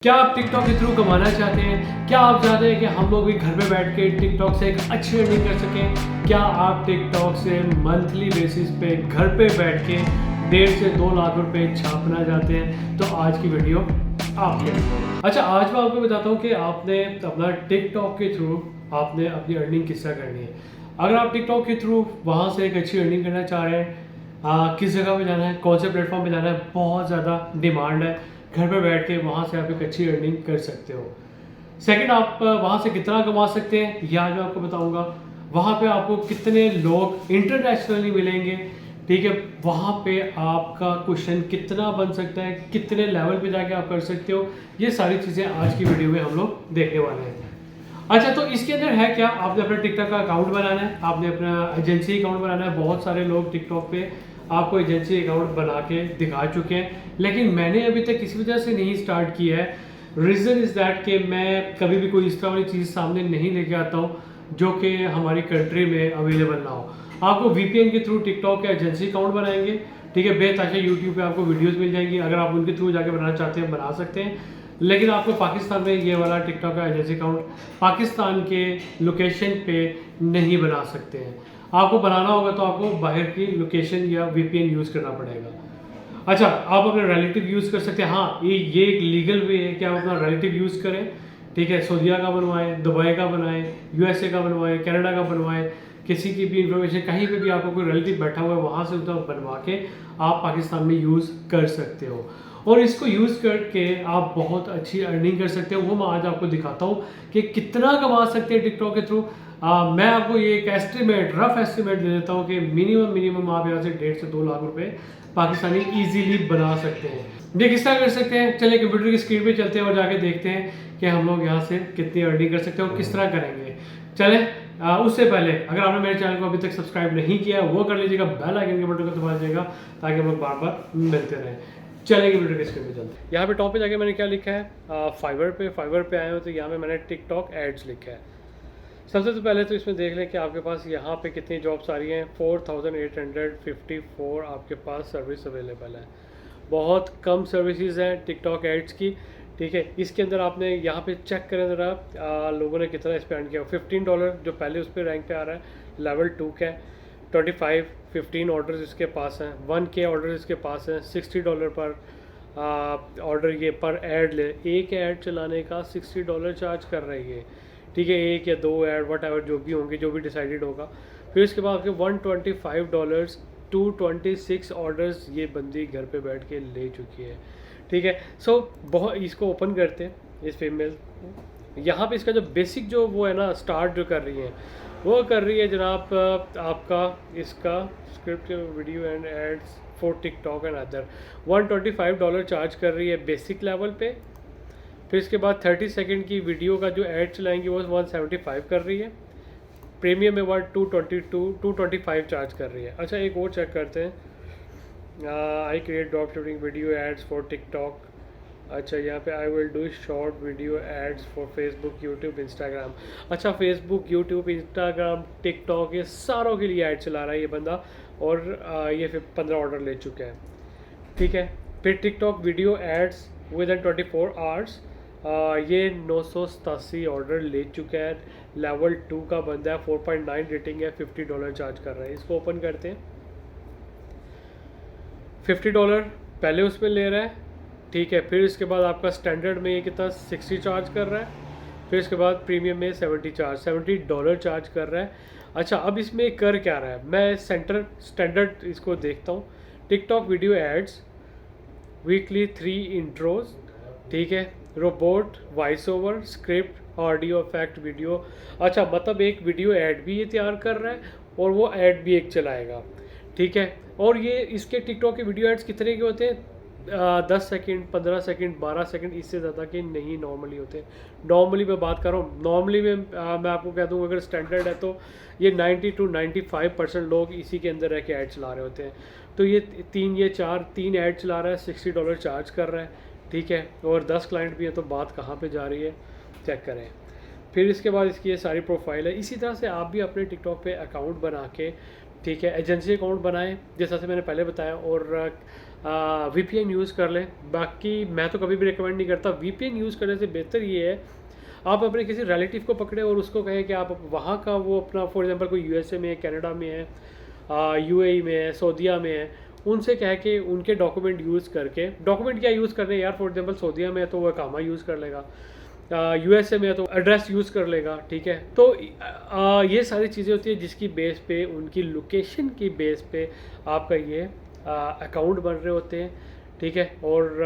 क्या आप टिकटॉक के थ्रू कमाना चाहते हैं? क्या आप चाहते हैं कि हम लोग भी घर पे बैठ के टिकटॉक से एक अच्छी अर्निंग कर सकें? क्या आप टिकटॉक से मंथली बेसिस पे घर पे बैठ के 1.5 से 2 लाख रुपए छापना चाहते हैं? तो आज की वीडियो आपके लिए। अच्छा, आज मैं आपको बताता हूँ कि आपने अपना टिकटॉक के थ्रू आपने अपनी अर्निंग किस तरह करनी है। अगर आप टिकटॉक के थ्रू वहाँ से एक अच्छी अर्निंग करना चाह रहे हैं, किस जगह पे जाना है, कौन से प्लेटफॉर्म पे जाना है, बहुत ज़्यादा डिमांड है। घर पे बैठ के वहाँ से आप एक अच्छी अर्निंग कर सकते हो। सेकंड, आप वहाँ से कितना कमा सकते हैं यह आज मैं आपको बताऊंगा। वहाँ पे आपको कितने लोग इंटरनेशनली मिलेंगे, ठीक है, वहाँ पे आपका क्वेश्चन कितना बन सकता है, कितने लेवल पे जाके आप कर सकते हो, ये सारी चीज़ें आज की वीडियो में हम लोग देखने वाले हैं। अच्छा, तो इसके अंदर है क्या, आपने अपना टिकटॉक का अकाउंट बनाना है, आपने अपना एजेंसी अकाउंट बनाना है। बहुत सारे लोग टिकटॉक पे आपको एजेंसी अकाउंट बना के दिखा चुके हैं, लेकिन मैंने अभी तक किसी वजह से नहीं स्टार्ट किया है। रीज़न इज़ दैट कि मैं कभी भी कोई इस तरह वाली चीज़ सामने नहीं लेके आता हूँ जो कि हमारी कंट्री में अवेलेबल ना हो। आपको वीपीएन के थ्रू टिकटॉक का एजेंसी अकाउंट बनाएंगे, ठीक है, बेताशा यूट्यूब पे आपको वीडियोस मिल जाएंगी। अगर आप उनके थ्रू जाके बनाना चाहते हैं बना सकते हैं, लेकिन आपको पाकिस्तान में ये वाला टिकटॉक का एजेंसी अकाउंट पाकिस्तान के लोकेशन पे नहीं बना सकते हैं। आपको बनाना होगा तो आपको बाहर की लोकेशन या वीपीएन यूज़ करना पड़ेगा। अच्छा, आप अपना रिलेटिव यूज़ कर सकते हैं। हाँ, ये एक लीगल वे है कि आप अपना रिलेटिव यूज़ करें, ठीक है। सऊदीया का बनवाएं, दुबई का बनाएं, यूएसए का बनवाएं, कनाडा का बनवाएं। किसी की भी इंफॉर्मेशन कहीं पे भी आपको कोई रिलेटिव बैठा हुआ है वहाँ से उसका बनवा के आप पाकिस्तान में यूज़ कर सकते हो, और इसको यूज़ करके आप बहुत अच्छी अर्निंग कर सकते हो। वो मैं आज आपको दिखाता हूँ कि कितना कमा सकते हैं टिकटॉक के थ्रू। मैं आपको ये एक एस्टिमेट, रफ एस्टिमेट दे देता हूँ कि मिनिमम आप यहाँ से 1.5 से 2 लाख रुपए पाकिस्तानी इजीली बना सकते हैं। ये किस तरह कर सकते हैं, चलिए कंप्यूटर की स्क्रीन पे चलते हैं और जाके देखते हैं कि हम लोग यहाँ से कितनी अर्निंग कर सकते हैं और किस तरह करेंगे। चले, उससे पहले अगर आपने मेरे चैनल को अभी तक सब्सक्राइब नहीं किया वो कर लीजिएगा, बेल आइकन के बटन को दबा दीजिएगा ताकि हम लोग बार बार मिलते रहें। चलेंगे वीडियो के स्क्रीन पे चलते हैं। यहाँ पे टॉप पे जाके मैंने क्या लिखा है, फाइवर पे आए हो तो यहाँ पे मैंने टिकटॉक एड्स लिखा है। सबसे तो पहले तो इसमें देख लें कि आपके पास यहाँ पे कितनी जॉब्स आ रही हैं। 4854 आपके पास सर्विस अवेलेबल है। बहुत कम सर्विसेज हैं टिकटॉक एड्स की, ठीक है। इसके अंदर आपने यहाँ पे चेक करें ज़रा लोगों ने कितना स्पेंड किया। $15 जो पहले उस पर रैंक पे आ रहा है, लेवल 2 का है। 15 ऑर्डर्स इसके पास हैं, 1K ऑर्डर इसके पास हैं। $60 पर ऑर्डर ये पर ऐड ले, एक ऐड चलाने का $60 चार्ज कर रही है, ठीक है। एक या दो ऐड वट एवर जो भी होंगे, जो भी डिसाइडेड होगा। फिर इसके बाद आपके $125 226 ऑर्डर्स ये बंदी घर पे बैठ के ले चुकी है, ठीक है। सो बहुत, इसको ओपन करते हैं इस फीमेल। यहाँ पे इसका जो बेसिक जो वो है ना, स्टार्ट जो कर रही है वो कर रही है जनाब आपका इसका script video and ads for TikTok and other. $125 charge कर रही है बेसिक लेवल पे। फिर इसके बाद 30 सेकंड की वीडियो का जो ऐड चलाएंगी वो 175 कर रही है। प्रीमियम में 225 चार्ज कर रही है। अच्छा, एक और चेक करते हैं, I create drop shipping video ads for TikTok. अच्छा, यहाँ पे I will do short video ads for Facebook, YouTube, Instagram. अच्छा, फेसबुक, यूट्यूब, इंस्टाग्राम, टिकटॉक, ये सारों के लिए ऐड चला रहा है ये बंदा, और ये फिर 15 ऑर्डर ले चुका है, ठीक है। फिर TikTok video ads within 24 hours, ये 987 ऑर्डर ले चुका है। लेवल 2 का बंदा है, 4.9 रेटिंग है, $50 चार्ज कर रहा है। इसको ओपन करते हैं। $50 पहले उसमें ले रहा है, ठीक है। फिर इसके बाद आपका स्टैंडर्ड में ये कितना 60 चार्ज कर रहा है। फिर इसके बाद प्रीमियम में $70 चार्ज कर रहा है। अच्छा, अब इसमें कर क्या रहा है, मैं स्टैंडर्ड इसको देखता हूँ। TikTok video ads weekly 3 intros, ठीक है। Robot, voice over, script, audio effect, video. अच्छा, मतलब एक वीडियो ऐड भी ये तैयार कर रहा है और वो ऐड भी एक चलाएगा, ठीक है। और ये इसके टिकटॉक के वीडियो एड्स कितने के होते हैं, 10 सेकंड, 15 सेकंड, 12 सेकंड, इससे ज़्यादा के नहीं नॉर्मली होते। नॉर्मली मैं बात कर रहा हूँ, नॉर्मली में मैं आपको कह दूँ अगर स्टैंडर्ड है तो ये 90 to 95% लोग इसी के अंदर रह के ऐड चला रहे होते हैं। तो ये तीन ऐड चला रहा है, $60 चार्ज कर रहा है, ठीक है। और 10 क्लाइंट भी है, तो बात कहाँ पे जा रही है चेक करें। फिर इसके बाद इसकी ये सारी प्रोफाइल है। इसी तरह से आप भी अपने टिकटॉक पे अकाउंट बना के, ठीक है, एजेंसी अकाउंट बनाएं जैसा से मैंने पहले बताया, और VPN यूज़ कर लें। बाकी मैं तो कभी भी रिकमेंड नहीं करता। VPN यूज़ करने से बेहतर ये है, आप अपने किसी रिलेटिव को पकड़े और उसको कहें कि आप वहाँ का वो अपना फॉर एग्जांपल कोई यूएसए में है, कनाडा में है, यूएई में है, सऊदीया में है, उनसे कह के उनके डॉक्यूमेंट यूज़ करके, डॉक्यूमेंट क्या यूज़ करने यार, फॉर एग्जांपल सऊदीया में है तो वह कामा यूज़ कर लेगा, यूएसए में है तो एड्रेस यूज़ कर लेगा, ठीक है। तो ये सारी चीज़ें होती है जिसकी बेस पे, उनकी लोकेशन की बेस पे आपका ये अकाउंट बन रहे होते हैं, ठीक है। और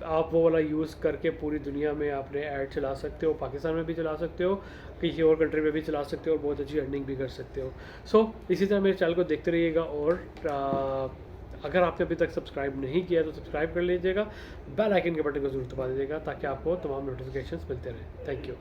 आप वो वाला यूज़ करके पूरी दुनिया में आपने ऐड चला सकते हो, पाकिस्तान में भी चला सकते हो, किसी और कंट्री में भी चला सकते हो और बहुत अच्छी अर्निंग भी कर सकते हो। सो इसी तरह मेरे चैनल को देखते रहिएगा और अगर आपने अभी तक सब्सक्राइब नहीं किया तो सब्सक्राइब कर लीजिएगा, बेल आइकन के बटन को जरूर दबा दीजिएगा ताकि आपको तमाम नोटिफिकेशंस मिलते रहें। Thank you.